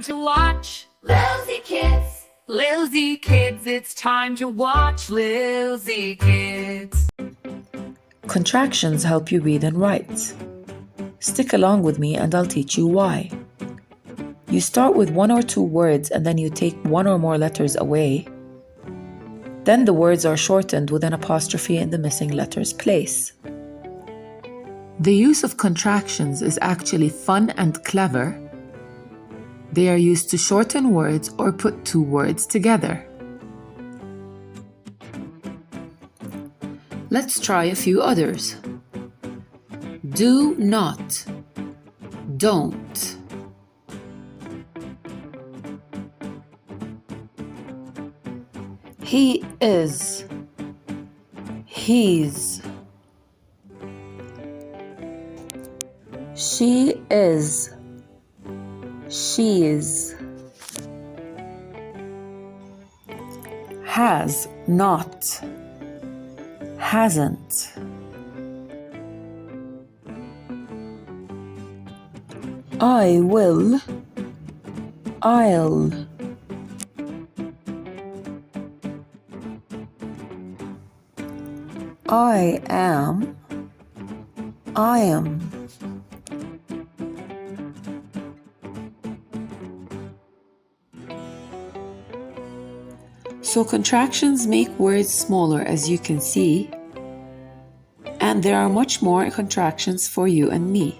time to watch Lil Z Kids. Lil Z Kids, it's time to watch Lil Z Kids. Contractions help you read and write. Stick along with me and I'll teach you why. You start with one or two words and then you take one or more letters away. Then the words are shortened with an apostrophe in the missing letter's place. The use of contractions is actually fun and clever. They are used to shorten words or put two words together. Let's try a few others. Do not, don't. He is, he's. She is, she's. Has not, hasn't. I will, I'll. I am, I am. So contractions make words smaller, as you can see, and there are much more contractions for you and me.